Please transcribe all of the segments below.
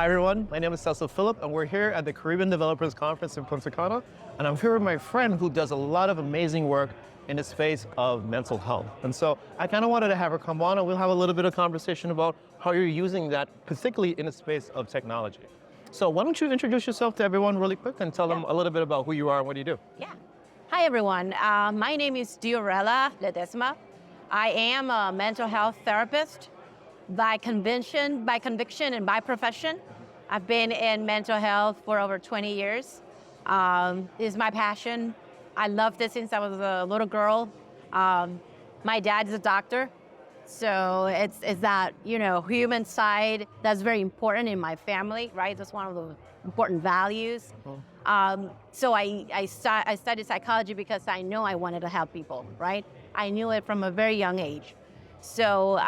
Hi everyone, my name is Cecil and we're here at the Caribbean Developers Conference in Punta Cana, and I'm here with my friend who does a lot of amazing work in the space of mental health. And so I kind of wanted to have her come on and we'll have a little bit of conversation about how you're using that, particularly in the space of technology. So why don't you introduce yourself to everyone really quick and tell them a little bit about who you are and what you do. Yeah. Hi everyone, my name is Diorella Ledesma. I am a mental health therapist by conviction, and by profession. I've been in mental health for over 20 years. This is my passion. I loved it since I was a little girl. My dad is a doctor, so it's that, human side that's very important in my family, right? That's one of the important values. So I studied psychology because I know I wanted to help people, right? I knew it from a very young age. So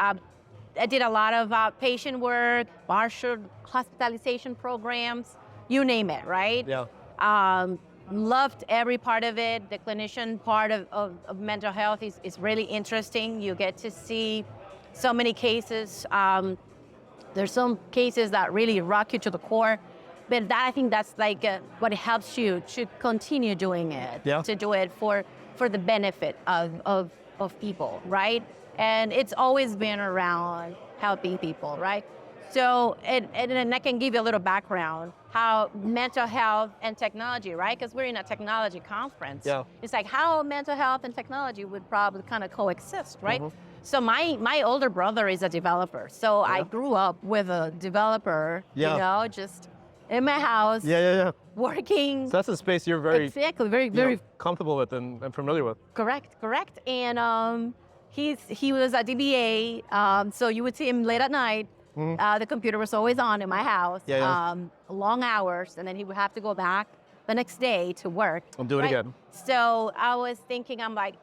I did a lot of patient work, partial hospitalization programs, you name it, right? Yeah. Loved every part of it. The clinician part of mental health is really interesting. You get to see so many cases. There's some cases that really rock you to the core, but I think that's like what helps you to continue doing it, to do it for the benefit of people, right? And it's always been around helping people, right? So, and I can give you a little background, how mental health and technology, right? Because we're in a technology conference. Yeah. It's like how mental health and technology would probably kind of coexist, right? So my older brother is a developer. So I grew up with a developer, just in my house, working. So that's a space you're very, exactly, very comfortable with and familiar with. Correct. And he was a DBA, so you would see him late at night. The computer was always on in my house, long hours, and then he would have to go back the next day to work. And do it again. So I was thinking, I'm like,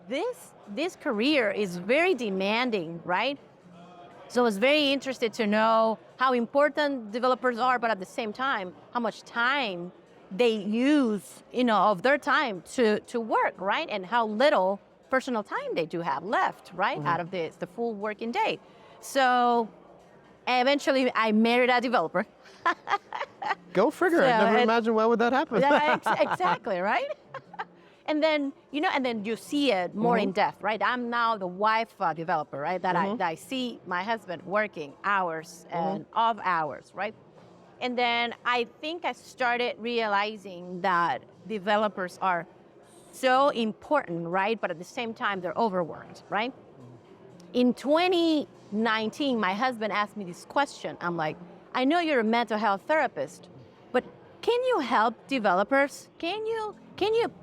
this career is very demanding, right? So I was very interested to know how important developers are, but at the same time, how much time they use, of their time to work, right? And how little personal time they do have left, right? Out of the full working day. So eventually I married a developer. Go figure. I never imagined why would that happen. Yeah, exactly, right? And then, you see it more in depth, right? I'm now the wife developer, right? That I see my husband working hours and off hours, right? And then I think I started realizing that developers are so important, right? But at the same time, they're overworked, right? In 2019, my husband asked me this question. I'm like, I know you're a mental health therapist, but can you help developers? Can you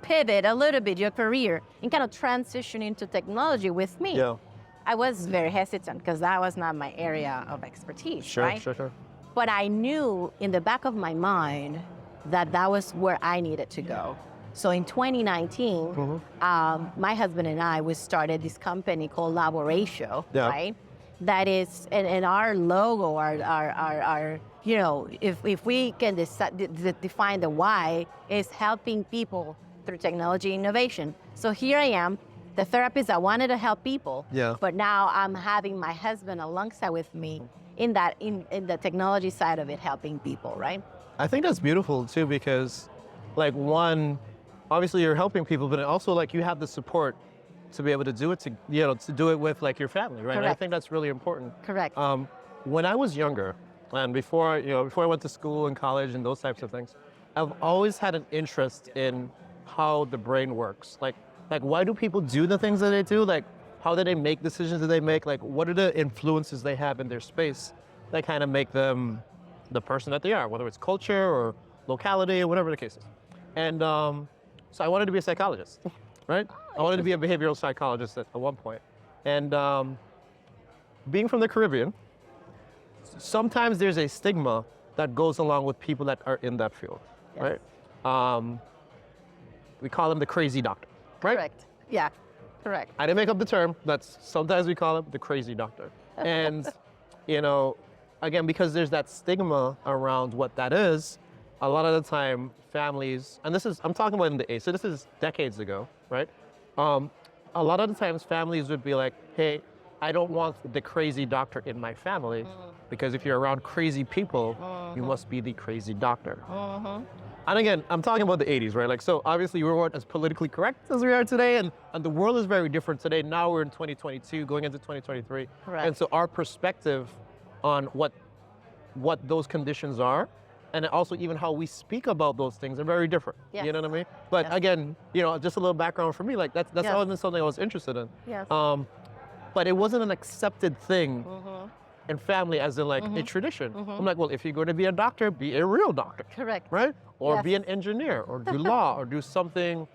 pivot a little bit your career and kind of transition into technology with me? Yeah. I was very hesitant because that was not my area of expertise, right? Sure. But I knew in the back of my mind that was where I needed to go. So in 2019, my husband and I, we started this company called Laboratio, right? That is, and our logo, our if we can define the why, is helping people through technology innovation. So here I am, the therapist that wanted to help people, but now I'm having my husband alongside with me in the technology side of it, helping people, right? I think that's beautiful too, because obviously you're helping people, but also you have the support to be able to do it, to do it with your family, right? And I think that's really important. Correct. When I was younger, and before I went to school and college and those types of things, I've always had an interest in how the brain works. Like why do people do the things that they do? How do they make decisions that they make? What are the influences they have in their space that kind of make them the person that they are, whether it's culture or locality or whatever the case is. And so I wanted to be a psychologist, right? I wanted to be a behavioral psychologist at one point. And being from the Caribbean, sometimes there's a stigma that goes along with people that are in that field, right? We call them the crazy doctor, right? Correct. Yeah, correct. I didn't make up the term. Sometimes we call him the crazy doctor. And, again, because there's that stigma around what that is, a lot of the time families, and I'm talking about in the 80s, so this is decades ago, right? A lot of the times families would be like, hey, I don't want the crazy doctor in my family. because if you're around crazy people, you must be the crazy doctor. Mhm. And again, I'm talking about the 80s, right? Like, so obviously we weren't as politically correct as we are today, and the world is very different today. Now we're in 2022, going into 2023. Correct. And so our perspective on what those conditions are, and also even how we speak about those things are very different. Yes. You know what I mean? But Yes. again, you know, just a little background for me, like that's Yes. always been something I was interested in. Yes. But it wasn't an accepted thing Mhm. in family as in like a tradition. I'm like, well, if you're going to be a doctor, be a real doctor, Correct. right? Or Yes. be an engineer, or do law, or do something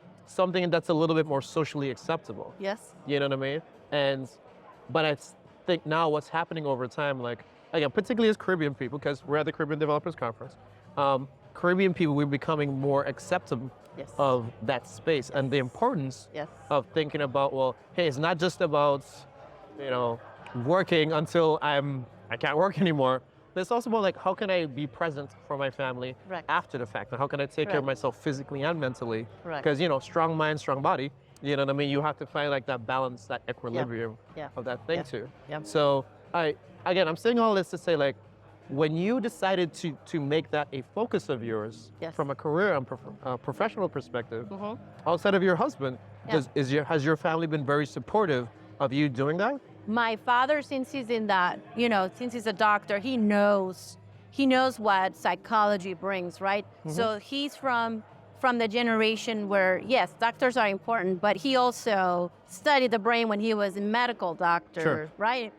that's a little bit more socially acceptable. Yes. You know what I mean? But I think now what's happening over time, like again, particularly as Caribbean people, because we're at the Caribbean Developers Conference, Caribbean people, we're becoming more accepting Yes. of that space and the importance Yes. of thinking about, well, hey, it's not just about, you know, working until I can't work anymore. But it's also about like, how can I be present for my family Correct. after the fact? And how can I take care of Correct. myself physically and mentally? Correct. Because, you know, strong mind, strong body, you know what I mean? You have to find like that balance, that equilibrium Yeah. of that thing Yeah. too. Yeah. So I'm saying all this to say like, when you decided to make that a focus of yours Yes. from a career and professional perspective, Mhm. outside of your husband, Yeah. has your family been very supportive of you doing that? My father, since he's in that, since he's a doctor, he knows what psychology brings, right? So he's from the generation where, yes, doctors are important, but he also studied the brain when he was a medical doctor, Sure. right?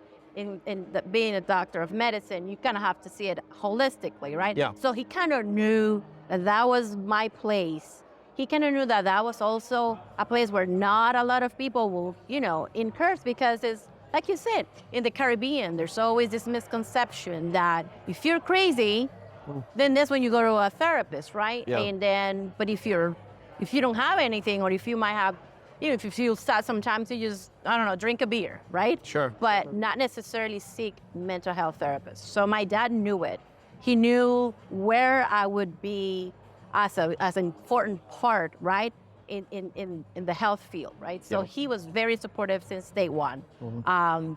Being a doctor of medicine, you kind of have to see it holistically, right? Yeah. So he kind of knew that was my place. He kind of knew that was also a place where not a lot of people will, incur, because it's, like you said, in the Caribbean, there's always this misconception that if you're crazy, then that's when you go to a therapist, right? Yeah. And then, but if you don't have anything, or if you might have, if you feel sad, sometimes you just, I don't know, drink a beer, right? Sure. But not necessarily seek mental health therapists. So my dad knew it. He knew where I would be as an important part, right? In the health field, right? So Yeah. he was very supportive since day one. And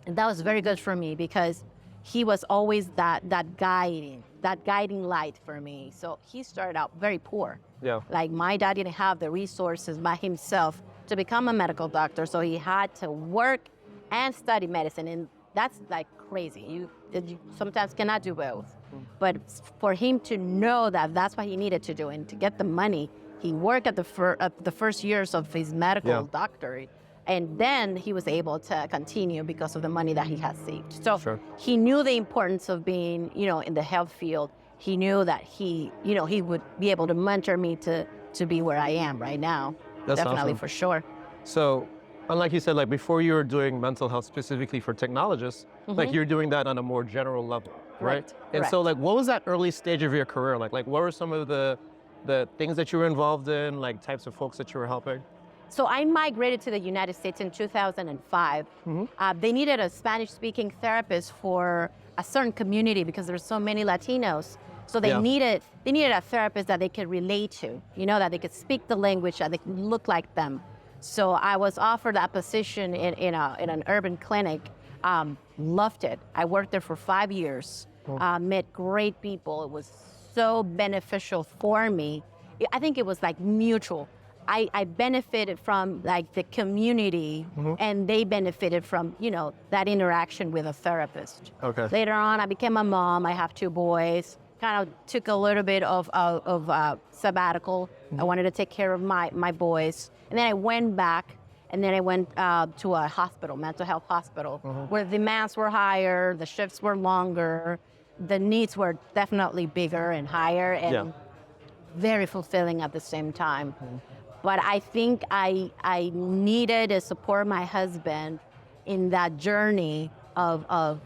that was very good for me, because he was always that guiding light for me. So he started out very poor. Yeah. Like, my dad didn't have the resources by himself to become a medical doctor, so he had to work and study medicine, and that's like crazy. You sometimes cannot do both. But for him to know that that's what he needed to do, and to get the money, he worked at the first years of his medical doctorate, and then he was able to continue because of the money that he had saved. So Sure. he knew the importance of being, in the health field. He knew that he would be able to mentor me to be where I am right now. That's Definitely, awesome. for sure. So, unlike you said, like before you were doing mental health specifically for technologists, like you're doing that on a more general level, right? Correct, And so, correct. like, what was that early stage of your career like? Like, what were some of the things that you were involved in, like types of folks that you were helping? So I migrated to the United States in 2005. They needed a Spanish-speaking therapist for a certain community because there's so many Latinos. So they Yeah. needed a therapist that they could relate to, that they could speak the language, that they could look like them. So I was offered that position in an urban clinic. Loved it. I worked there for 5 years. Met great people. It was so beneficial for me. I think it was like mutual. I benefited from like the community, and they benefited from, that interaction with a therapist. Okay. Later on, I became a mom. I have 2 boys. Kind of took a little bit of sabbatical. I wanted to take care of my boys. And then I went back, and then I went to a hospital, mental health hospital, where the demands were higher, the shifts were longer, the needs were definitely bigger and higher, and very fulfilling at the same time. But I think I needed to support my husband in that journey of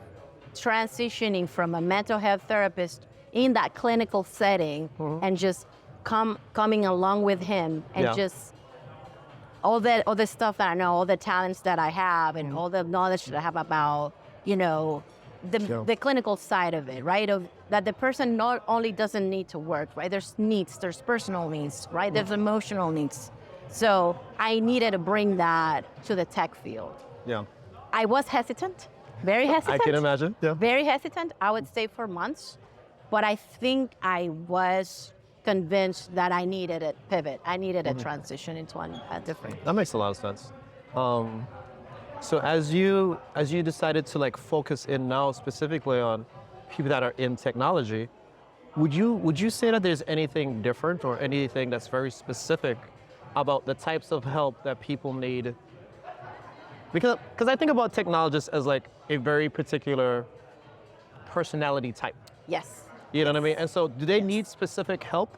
transitioning from a mental health therapist in that clinical setting, and just coming along with him, and just all the stuff that I know, all the talents that I have, and all the knowledge that I have about, the clinical side of it, right? Of that the person not only doesn't need to work, right? There's needs, there's personal needs, right? There's emotional needs. So I needed to bring that to the tech field. Yeah. I was hesitant Very hesitant. I can imagine. Yeah. Very hesitant, I would say for months. But I think I was convinced that I needed a pivot. I needed a transition into a different. That makes a lot of sense. So as you decided to like focus in now specifically on people that are in technology, would you say that there's anything different or anything that's very specific about the types of help that people need? Because I think about technologists as like a very particular personality type. Yes. You know what I mean? And so do they need specific help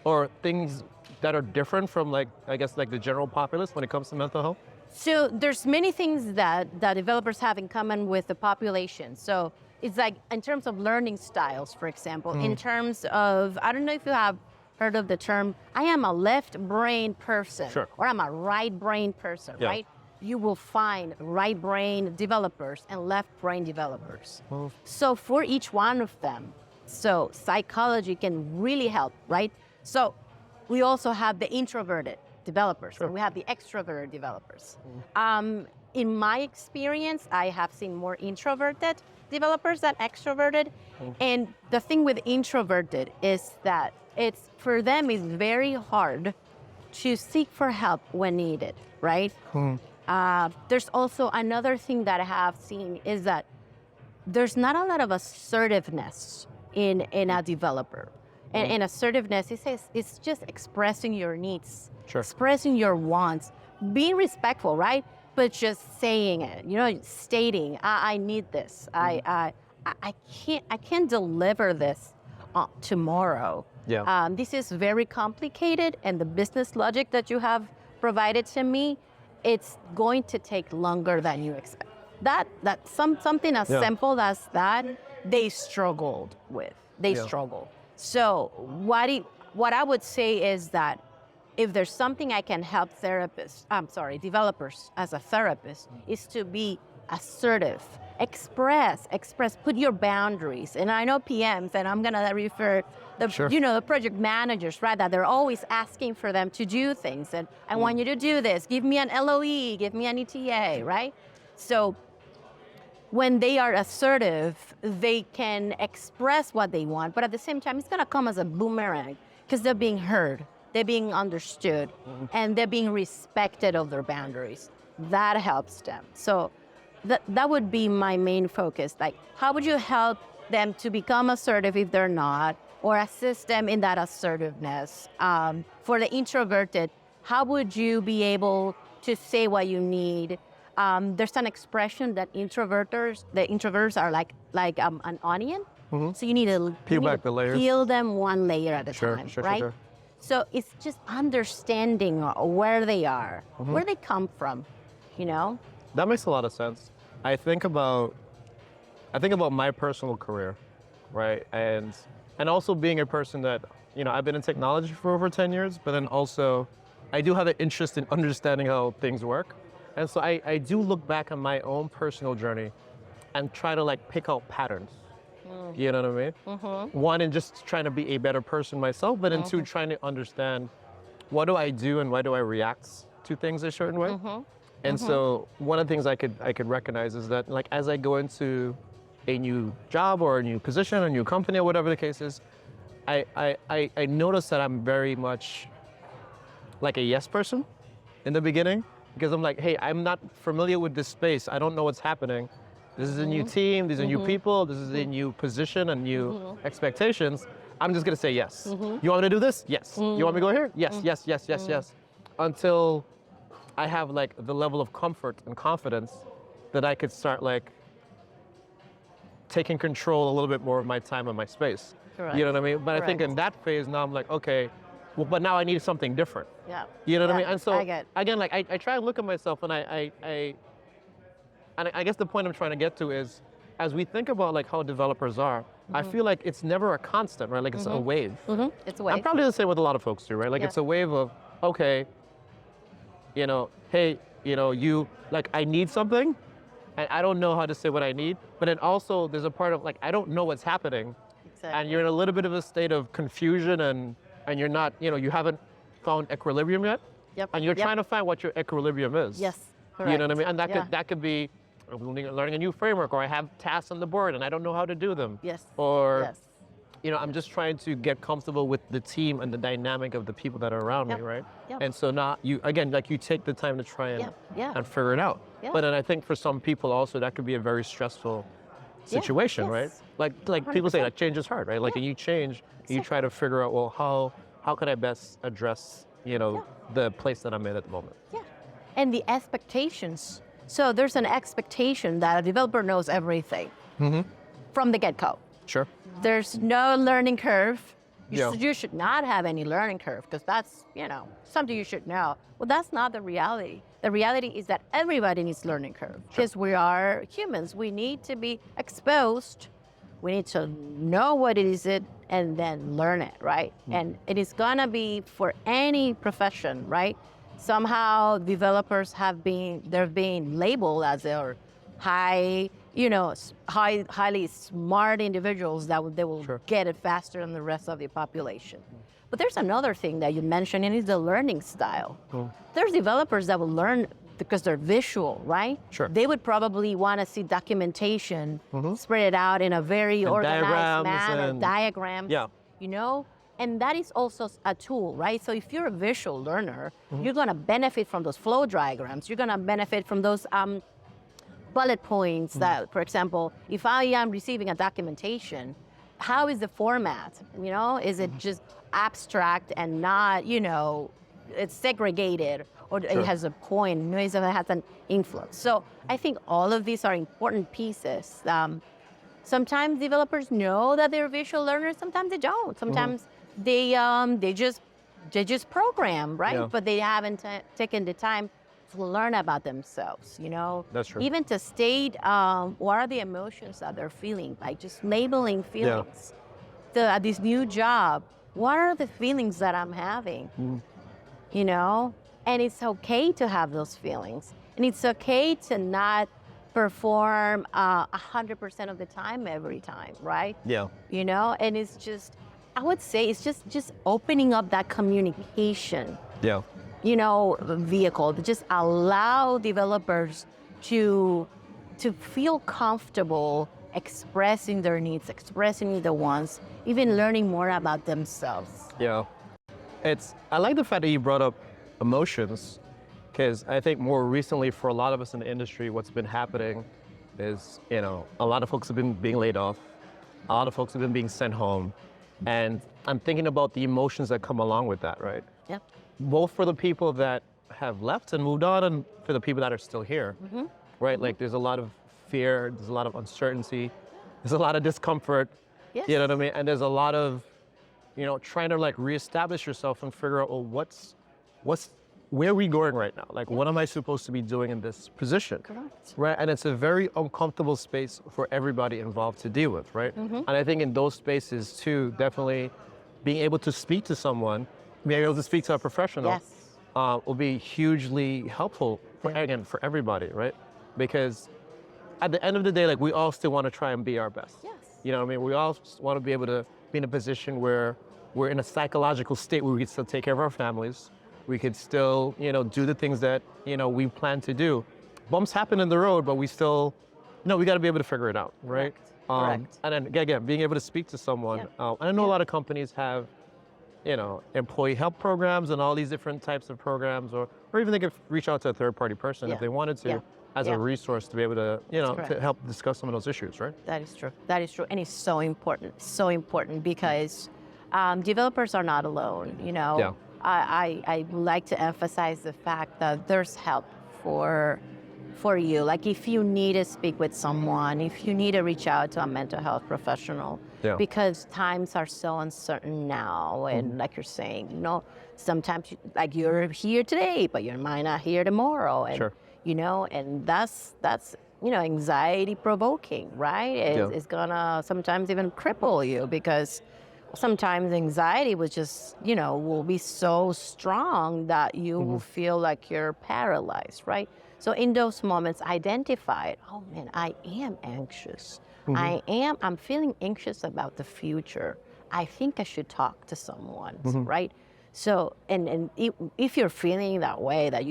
or things that are different from like, I guess like the general populace when it comes to mental health? So there's many things that developers have in common with the population. So it's like in terms of learning styles, for example, in terms of, I don't know if you have heard of the term, I am a left brain person, Sure. or I'm a right brain person, Yeah. right? You will find right brain developers and left brain developers. Well, So for each one of them, so psychology can really help, right? So we also have the introverted developers, Sure. and we have the extroverted developers. In my experience, I have seen more introverted developers than extroverted. And the thing with introverted is that it's for them is very hard to seek for help when needed, right? There's also another thing that I have seen is that there's not a lot of assertiveness in a developer. And assertiveness, it's just expressing your needs, Sure. expressing your wants, being respectful, right? But just saying it, stating, I need this. I can't deliver this tomorrow. Yeah. This is very complicated, and the business logic that you have provided to me, it's going to take longer than you expect. Something as Yeah. simple as that, they struggled with. They Yeah. struggle. So what I would say is that if there's something I can help developers as a therapist, is to be assertive, express, put your boundaries. And I know PMs, and I'm gonna refer Sure. the project managers, right? That they're always asking for them to do things, and I want you to do this. Give me an LOE, give me an ETA, right? So when they are assertive, they can express what they want, but at the same time, it's gonna come as a boomerang because they're being heard, they're being understood, and they're being respected of their boundaries. That helps them. So that would be my main focus. Like, how would you help them to become assertive if they're not, or assist them in that assertiveness? For the introverted, how would you be able to say what you need? There's an expression that the introverts are like an onion. So you need to Peel back the layers. Peel them one layer at a Sure, time, sure, right? sure. So it's just understanding where they are, where they come from, That makes a lot of sense. I think about my personal career, right? And also being a person that, I've been in technology for over 10 years, but then also I do have an interest in understanding how things work. And so I do look back on my own personal journey and try to like pick out patterns. You know what I mean? One, in just trying to be a better person myself, but then two, trying to understand what do I do and why do I react to things a certain way. And so one of the things I could recognize is that like as I go into a new job or a new position, a new company or whatever the case is, I notice that I'm very much like a yes person in the beginning, because I'm like, hey, I'm not familiar with this space. I don't know what's happening. This is a new team, these are new people, this is a new position and new expectations. I'm just gonna say yes. You want me to do this? Yes. You want me to go here? Yes, yes, yes, yes, yes. Until I have like the level of comfort and confidence that I could start like taking control a little bit more of my time and my space. Correct. You know what I mean? But I think Correct. in that phase now I'm like, okay, well, but now I need something different. Yeah. You know what I Yeah, mean? And so I get. again, like I try and look at myself, and I guess the point I'm trying to get to is, as we think about like how developers are, I feel like it's never a constant, right? Like it's a wave. It's a way. I'm probably the same with a lot of folks too, right? Like Yeah. it's a wave of, okay, hey, you, like I need something, and I don't know how to say what I need, but then also there's a part of like, I don't know what's happening, Exactly. and you're in a little bit of a state of confusion, and you're not, you haven't found equilibrium yet, Yep. and you're Yep. trying to find what your equilibrium is. Yes. You know what I mean? And Yeah. that could be I'm learning a new framework, or I have tasks on the board and I don't know how to do them. Yes. Or, Yes. I'm just trying to get comfortable with the team and the dynamic of the people that are around me, Yep. right? Yep. And so now you take the time to try and Yep. Yeah. and figure it out. Yeah. But then I think for some people also that could be a very stressful situation, right? Yes. Like people say, 100%. like change is hard, right? Like and you change, you try to figure out, well, how can I best address, the place that I'm in at the moment. Yeah. And the expectations. So there's an expectation that a developer knows everything from the get-go. Sure. There's no learning curve. Yeah. You should not have any learning curve because that's, something you should know. Well, that's not the reality. The reality is that everybody needs learning curve because we are humans. We need to be exposed. We need to know what it is and then learn it, right? And it is gonna be for any profession, right? Somehow developers they're being labeled as they're highly smart individuals they will Sure. get it faster than the rest of the population. But there's another thing that you mentioned, and it's the learning style. There's developers that will learn because they're visual, right? Sure. They would probably want to see documentation spread it out in a very organized diagrams manner, diagrams, Yeah. And that is also a tool, right? So if you're a visual learner, you're going to benefit from those flow diagrams. You're going to benefit from those bullet points that, for example, if I am receiving a documentation, how is the format? Is it just abstract and not, it's segregated, or Sure. it has a point, it has an influence. So I think all of these are important pieces. Sometimes developers know that they're visual learners, sometimes they don't. Sometimes they just program, right? Yeah. But they haven't taken the time to learn about themselves, That's true. Even to state what are the emotions that they're feeling, like just labeling feelings. At this new job, what are the feelings that I'm having? And it's okay to have those feelings. And it's okay to not perform 100% of the time every time, right? Yeah. And it's just, I would say it's just opening up that communication Yeah. vehicle to just allow developers to feel comfortable expressing their needs, expressing the wants, even learning more about themselves. Yeah. I like the fact that you brought up emotions, because I think more recently for a lot of us in the industry, what's been happening is, a lot of folks have been being laid off. A lot of folks have been being sent home. And I'm thinking about the emotions that come along with that, right? Yep. Both for the people that have left and moved on and for the people that are still here, right? Like there's a lot of fear, there's a lot of uncertainty, there's a lot of discomfort, Yes. you know what I mean? And there's a lot of, trying to like reestablish yourself and figure out, well, where are we going right now? Like, what am I supposed to be doing in this position? Correct. Right, and it's a very uncomfortable space for everybody involved to deal with, right? And I think in those spaces too, definitely being able to speak to someone, being able to speak to a professional, Yes. will be hugely helpful for everybody, right? Because at the end of the day, like we all still want to try and be our best. Yes. You know what I mean? We all want to be able to be in a position where we're in a psychological state where we can still take care of our families. We could still, do the things that, we plan to do. Bumps happen in the road, but we still, we got to be able to figure it out, right? Correct. And then again, being able to speak to someone. And I know a lot of companies have, employee help programs and all these different types of programs, or even they could reach out to a third-party person if they wanted to, as a resource to be able to, to help discuss some of those issues, right? That is true. That is true. And it's so important because developers are not alone, Yeah. I like to emphasize the fact that there's help for you. Like if you need to speak with someone, if you need to reach out to a mental health professional, because times are so uncertain now. And like you're saying, sometimes like you're here today, but you might not here tomorrow. And, and that's anxiety provoking, right? It's gonna sometimes even cripple you because sometimes anxiety was just, will be so strong that you will feel like you're paralyzed, right? So in those moments, identify it. Oh man, I am anxious. I'm feeling anxious about the future. I think I should talk to someone, right? So, and if you're feeling that way, that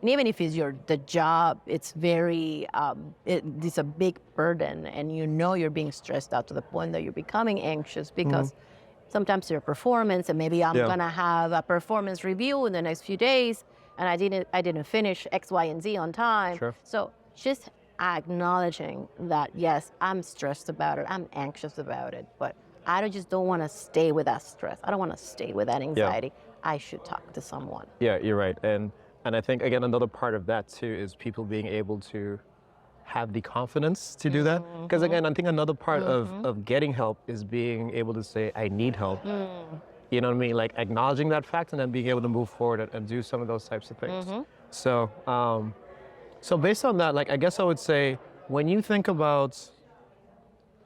And even if it's the job, it's very, it's a big burden, and you know you're being stressed out to the point that you're becoming anxious because sometimes your performance, and maybe I'm gonna have a performance review in the next few days, and I didn't finish X, Y, and Z on time. Sure. So just acknowledging that, yes, I'm stressed about it, I'm anxious about it, but I just don't want to stay with that stress. I don't want to stay with that anxiety. I should talk to someone. Yeah, you're right. And I think, again, another part of that too is people being able to have the confidence to do that. Because again, I think another part of getting help is being able to say, I need help. You know what I mean? Like acknowledging that fact and then being able to move forward and do some of those types of things. So, so based on that, like, I guess I would say, when you think about,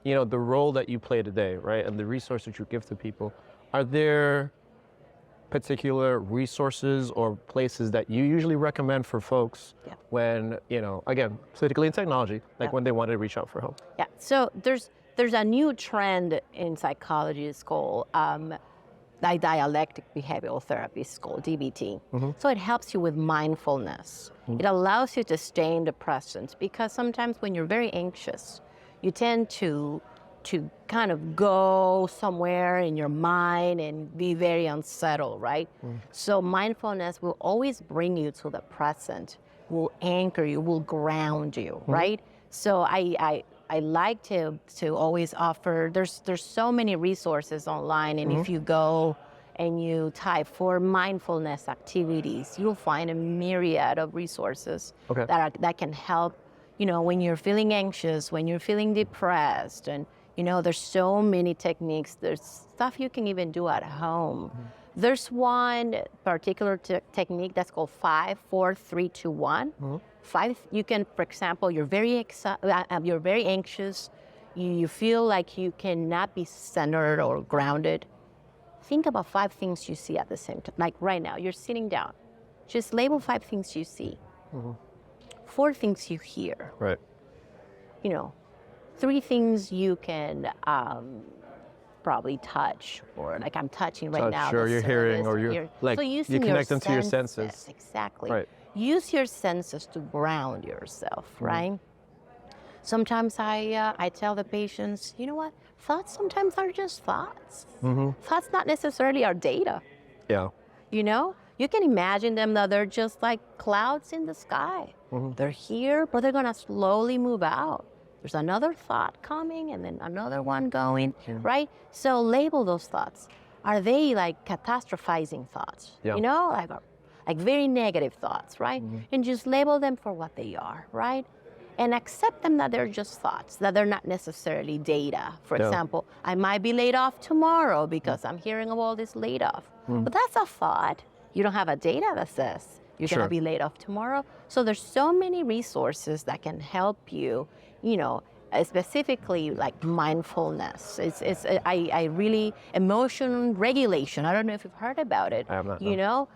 you know, the role that you play today, right, and the resources you give to people, are there particular resources or places that you usually recommend for folks when, you know, again, particularly in technology, like when they want to reach out for help? Yeah, so there's a new trend in psychology. It's called dialectic behavioral therapy. It's called DBT. So it helps you with mindfulness. It allows you to stay in the present, because sometimes when you're very anxious, you tend to kind of go somewhere in your mind and be very unsettled, right? So mindfulness will always bring you to the present, will anchor you, will ground you, right? So I like to always offer, there's so many resources online, and if you go and you type for mindfulness activities, you'll find a myriad of resources that can help, you know, when you're feeling anxious, when you're feeling depressed, and you know, there's so many techniques. There's stuff you can even do at home. There's one particular technique that's called 5, 4, 3, 2, 1. 5, you can, for example, you're very anxious, you feel like you cannot be centered or grounded. Think about 5 things you see at the same time. Like right now, you're sitting down. Just label 5 things you see. 4 things you hear. Right. You know, 3 things you can probably touch, or like I'm touching right now. Sure, you're hearing, or you're like, so you connect them to your senses. Exactly. Right. Use your senses to ground yourself, right? Sometimes I tell the patients, you know what? Thoughts sometimes are just thoughts. Thoughts not necessarily are data. Yeah. You know? You can imagine them that they're just like clouds in the sky. They're here, but they're gonna slowly move out. There's another thought coming and then another one going, right? So label those thoughts. Are they like catastrophizing thoughts? You know, like very negative thoughts, right? And just label them for what they are, right? And accept them that they're just thoughts, that they're not necessarily data. For example, I might be laid off tomorrow because I'm hearing of all this laid off. But that's a thought. You don't have a data that says you're gonna be laid off tomorrow. So there's so many resources that can help you, you know, specifically like mindfulness. I really, emotion regulation. I don't know if you've heard about it. I have not. You know,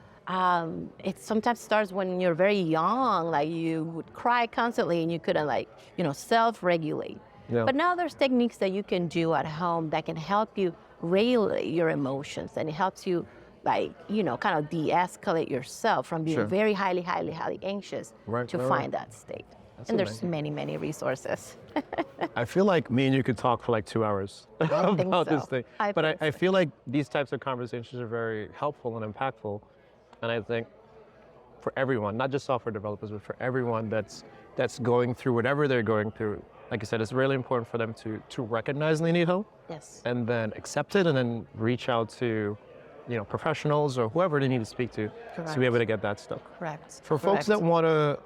it sometimes starts when you're very young, like you would cry constantly and you couldn't, like, you know, self-regulate. But now there's techniques that you can do at home that can help you regulate your emotions, and it helps you, like, you know, kind of de-escalate yourself from being very highly anxious to find that state. That's and amazing. there's many resources. I feel like me and you could talk for like 2 hours about this thing. But I feel like these types of conversations are very helpful and impactful. And I think for everyone, not just software developers, but for everyone that's going through whatever they're going through, like you said, it's really important for them to recognize they need help. And then accept it, and then reach out to, you know, professionals or whoever they need to speak to be able to get that stuff. For folks that want to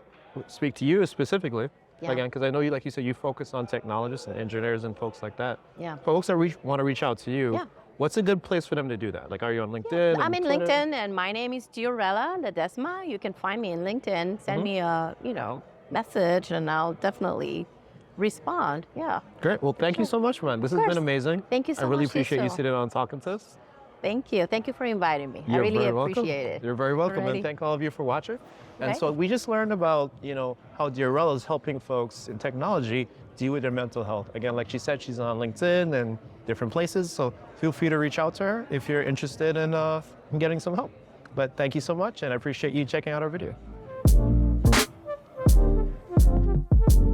speak to you specifically, again, because I know you, like you said, you focus on technologists and engineers and folks like that. Folks that want to reach out to you, what's a good place for them to do that? Like, are you on LinkedIn? I'm in Twitter? LinkedIn, and my name is Diorella Ledesma. You can find me in LinkedIn. Send me a, you know, message, and I'll definitely respond. Great. Well, thank you so much, man. This has been amazing. Thank you so much. I really appreciate you Cecil. sitting down and talking to us. Thank you. Thank you for inviting me. You're I really very appreciate welcome. it. You're very welcome, Alrighty. and thank all of you for watching. And so we just learned about, you know, how Diorella is helping folks in technology deal with their mental health. Again, like she said, she's on LinkedIn and different places, so feel free to reach out to her if you're interested in getting some help. But thank you so much, and I appreciate you checking out our video. you.